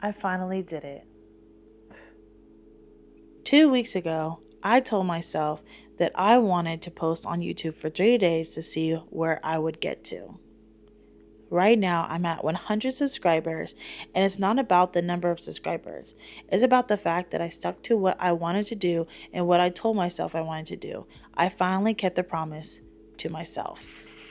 I finally did it. 2 weeks ago, I told myself that I wanted to post on YouTube for 30 days to see where I would get to. Right now, I'm at 100 subscribers, and it's not about the number of subscribers. It's about the fact that I stuck to what I wanted to do and what I told myself I wanted to do. I finally kept the promise to myself.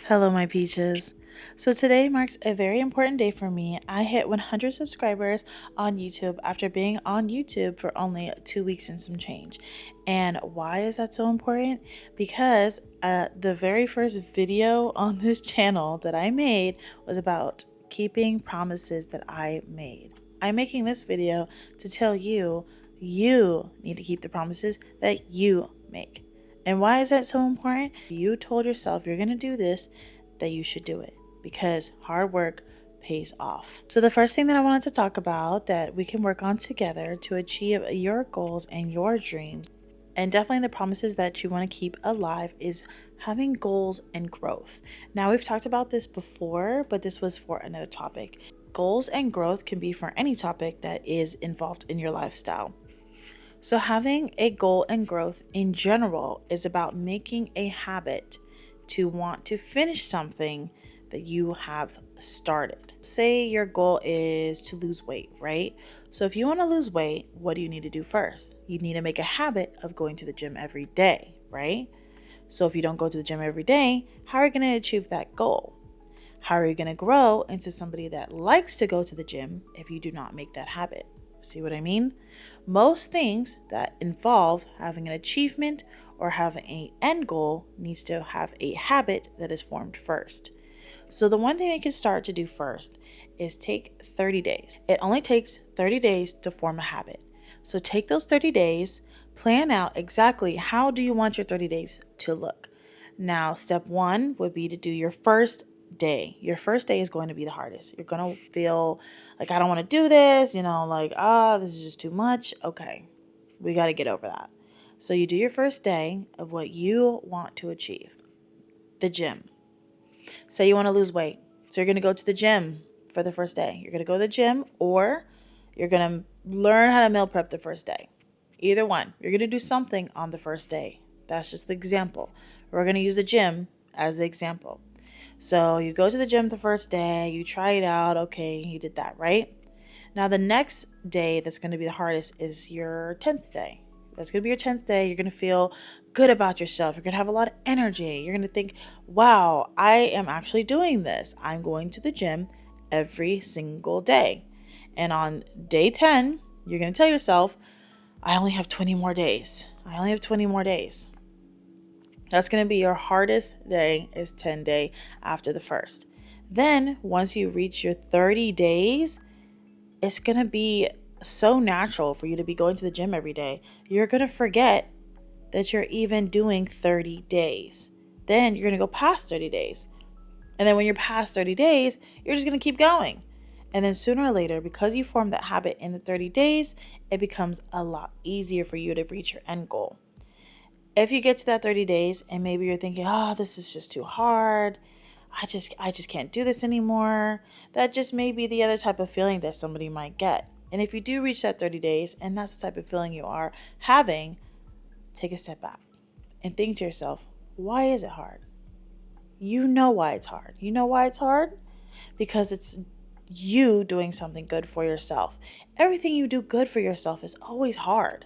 Hello, my peaches. So today marks a very important day for me. I hit 100 subscribers on YouTube after being on YouTube for only 2 weeks and some change. And why is that so important? Because the very first video on this channel that I made was about keeping promises that I made. I'm making this video to tell you need to keep the promises that you make. And why is that so important? You told yourself you're going to do this, that you should do it because hard work pays off. So the first thing that I wanted to talk about that we can work on together to achieve your goals and your dreams, and definitely the promises that you want to keep alive, is having goals and growth. Now, we've talked about this before, but this was for another topic. Goals and growth can be for any topic that is involved in your lifestyle. So having a goal and growth in general is about making a habit to want to finish something that you have started. Say your goal is to lose weight, right? So if you want to lose weight, what do you need to do first? You need to make a habit of going to the gym every day, right? So if you don't go to the gym every day, how are you going to achieve that goal? How are you going to grow into somebody that likes to go to the gym if you do not make that habit? See what I mean? Most things that involve having an achievement or having an end goal needs to have a habit that is formed first. So the one thing I can start to do first is take 30 days. It only takes 30 days to form a habit. So take those 30 days, plan out exactly how do you want your 30 days to look. Now, step one would be to do your first day. Your first day is going to be the hardest. You're going to feel like, I don't want to do this, this is just too much. Okay, we got to get over that. So you do your first day of what you want to achieve. The gym. Say you want to lose weight. So you're going to go to the gym for the first day. You're going to go to the gym, or you're going to learn how to meal prep the first day. Either one. You're going to do something on the first day. That's just the example. We're going to use the gym as the example. So you go to the gym the first day, you try it out. Okay, you did that, right? Now the next day that's going to be the hardest is your 10th day. That's going to be your 10th day. You're going to feel good about yourself. You're going to have a lot of energy. You're going to think, wow, I am actually doing this. I'm going to the gym every single day. And on day 10, you're going to tell yourself, I only have 20 more days. I only have 20 more days. That's going to be your hardest day, is 10 day after the first. Then once you reach your 30 days, it's going to be so natural for you to be going to the gym every day. You're going to forget that you're even doing 30 days. Then you're going to go past 30 days. And then when you're past 30 days, you're just going to keep going. And then sooner or later, because you form that habit in the 30 days, it becomes a lot easier for you to reach your end goal. If you get to that 30 days and maybe you're thinking, oh, this is just too hard. I just can't do this anymore. That just may be the other type of feeling that somebody might get. And if you do reach that 30 days and that's the type of feeling you are having, take a step back and think to yourself, why is it hard? You know why it's hard. You know why it's hard? Because it's you doing something good for yourself. Everything you do good for yourself is always hard.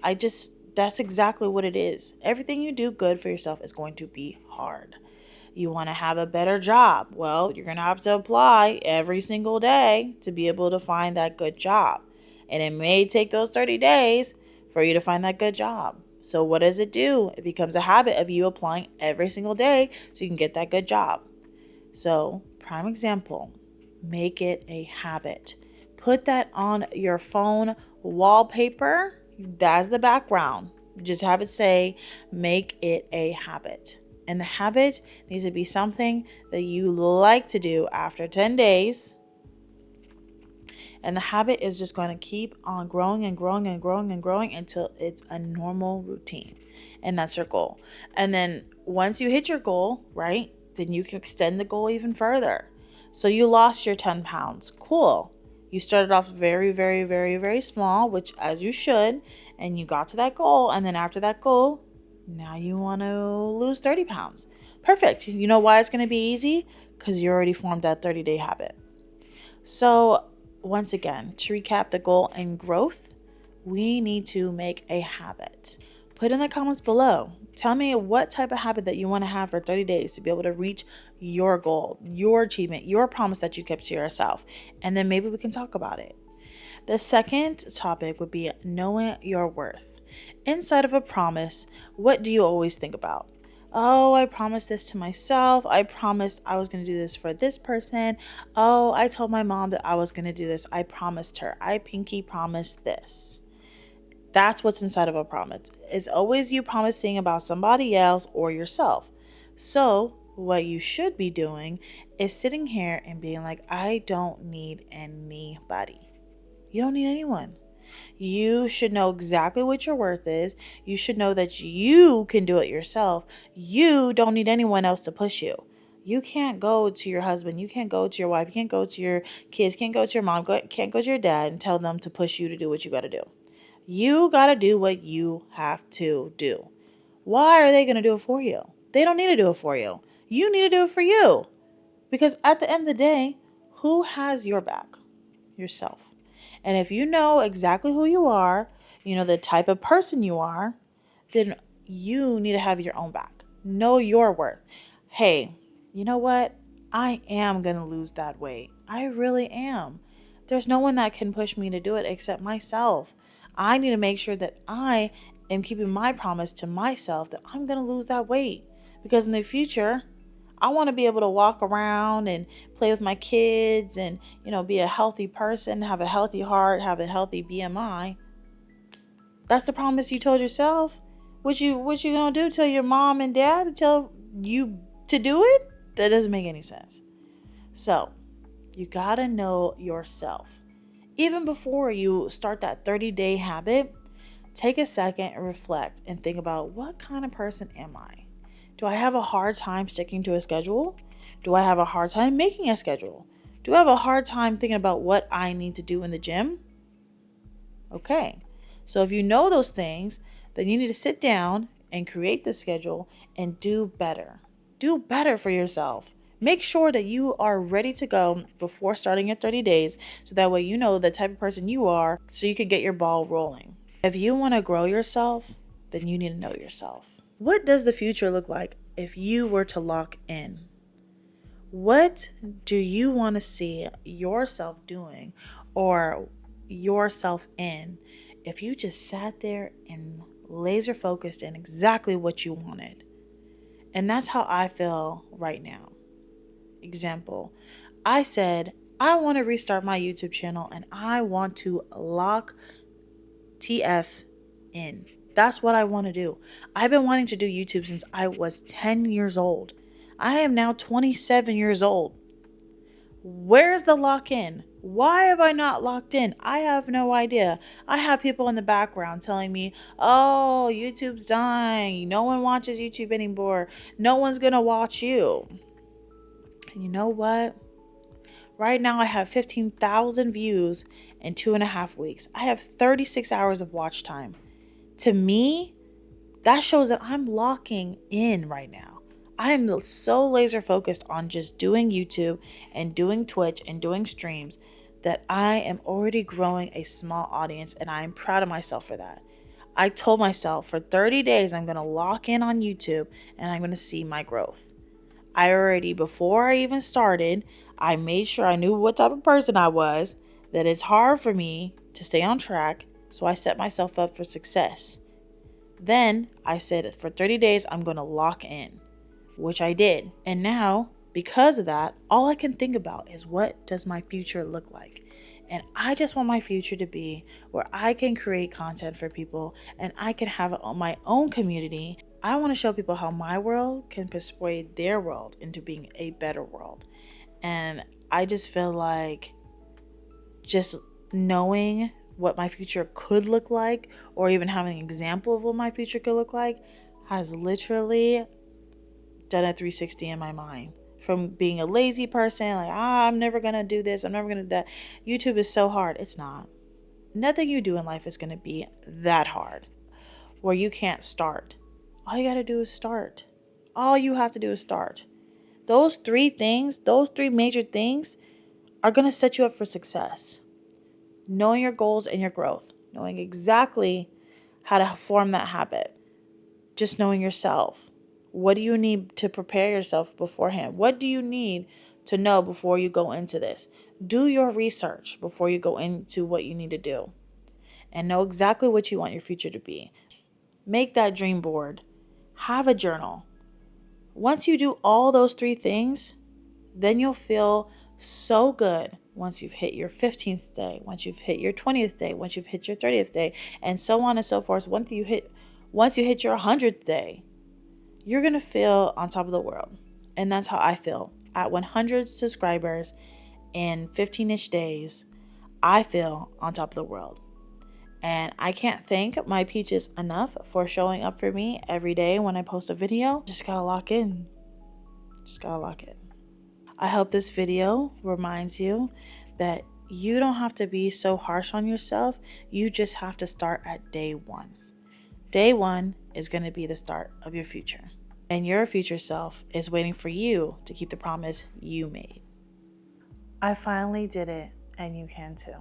That's exactly what it is. Everything you do good for yourself is going to be hard. You want to have a better job. Well, you're going to have to apply every single day to be able to find that good job. And it may take those 30 days for you to find that good job. So what does it do? It becomes a habit of you applying every single day so you can get that good job. So, prime example, make it a habit. Put that on your phone wallpaper. That's the background. Just have it say, make it a habit. And the habit needs to be something that you like to do after 10 days. And the habit is just going to keep on growing and growing and growing and growing until it's a normal routine. And that's your goal. And then once you hit your goal, right, then you can extend the goal even further. So you lost your 10 pounds. Cool. You started off very, very, very, very small, which as you should, and you got to that goal. And then after that goal, now you want to lose 30 pounds. Perfect. You know why it's going to be easy? Because you already formed that 30-day habit. So, once again, to recap the goal and growth, we need to make a habit. Put in the comments below. Tell me what type of habit that you want to have for 30 days to be able to reach your goal, your achievement, your promise that you kept to yourself. And then maybe we can talk about it. The second topic would be knowing your worth. Inside of a promise, what do you always think about? Oh, I promised this to myself. I promised I was going to do this for this person. Oh, I told my mom that I was going to do this. I promised her. I pinky promised this. That's what's inside of a promise. It's always you promising about somebody else or yourself. So, what you should be doing is sitting here and being like, I don't need anybody. You don't need anyone. You should know exactly what your worth is. You should know that you can do it yourself. You don't need anyone else to push you. You can't go to your husband. You can't go to your wife. You can't go to your kids. Can't go to your mom. Can't go to your dad and tell them to push you to do what you got to do. You got to do what you have to do. Why are they going to do it for you? They don't need to do it for you. You need to do it for you. Because at the end of the day, who has your back? Yourself. And if you know exactly who you are, you know the type of person you are, then you need to have your own back. Know your worth. Hey, you know what? I am going to lose that weight. I really am. There's no one that can push me to do it except myself. I need to make sure that I am keeping my promise to myself that I'm going to lose that weight. Because in the future, I want to be able to walk around and play with my kids and, be a healthy person, have a healthy heart, have a healthy BMI. That's the promise you told yourself. What you going to do? Tell your mom and dad tell you to do it? That doesn't make any sense. So, you got to know yourself. Even before you start that 30-day habit, take a second and reflect and think about, what kind of person am I? Do I have a hard time sticking to a schedule? Do I have a hard time making a schedule? Do I have a hard time thinking about what I need to do in the gym? Okay. So if you know those things, then you need to sit down and create the schedule and do better. Do better for yourself. Make sure that you are ready to go before starting your 30 days so that way you know the type of person you are so you can get your ball rolling. If you want to grow yourself, then you need to know yourself. What does the future look like if you were to lock in? What do you want to see yourself doing or yourself in if you just sat there and laser focused in exactly what you wanted? And that's how I feel right now. Example, I said, I want to restart my YouTube channel and I want to lock TF in. That's what I want to do. I've been wanting to do YouTube since I was 10 years old. I am now 27 years old. Where's the lock in? Why have I not locked in? I have no idea. I have people in the background telling me, oh, YouTube's dying. No one watches YouTube anymore. No one's going to watch you. And you know what? Right now I have 15,000 views in 2.5 weeks. I have 36 hours of watch time. To me, that shows that I'm locking in right now. I am so laser focused on just doing YouTube and doing Twitch and doing streams that I am already growing a small audience, and I am proud of myself for that. I told myself for 30 days I'm going to lock in on YouTube and I'm going to see my growth. I already, before I even started, I made sure I knew what type of person I was, that it's hard for me to stay on track, so I set myself up for success. Then I said for 30 days, I'm going to lock in, which I did. And now, because of that, all I can think about is what does my future look like? And I just want my future to be where I can create content for people and I can have my own community. I want to show people how my world can persuade their world into being a better world. And I just feel like just knowing what my future could look like, or even having an example of what my future could look like, has literally done a 360 in my mind from being a lazy person, like, I'm never going to do this, I'm never going to do that. YouTube is so hard. It's not. Nothing you do in life is going to be that hard where you can't start. All you got to do is start. All you have to do is start. Those three things, those three major things are going to set you up for success. Knowing your goals and your growth, knowing exactly how to form that habit, just knowing yourself. What do you need to prepare yourself beforehand? What do you need to know before you go into this? Do your research before you go into what you need to do and know exactly what you want your future to be. Make that dream board. Have a journal. Once you do all those three things, then you'll feel so good once you've hit your 15th day, once you've hit your 20th day, once you've hit your 30th day, and so on and so forth. Once you hit your 100th day, you're going to feel on top of the world. And that's how I feel. At 100 subscribers in 15-ish days, I feel on top of the world. And I can't thank my peaches enough for showing up for me every day when I post a video. Just gotta lock in. I hope this video reminds you that you don't have to be so harsh on yourself. You just have to start at day one. Day one is going to be the start of your future. And your future self is waiting for you to keep the promise you made. I finally did it, and you can too.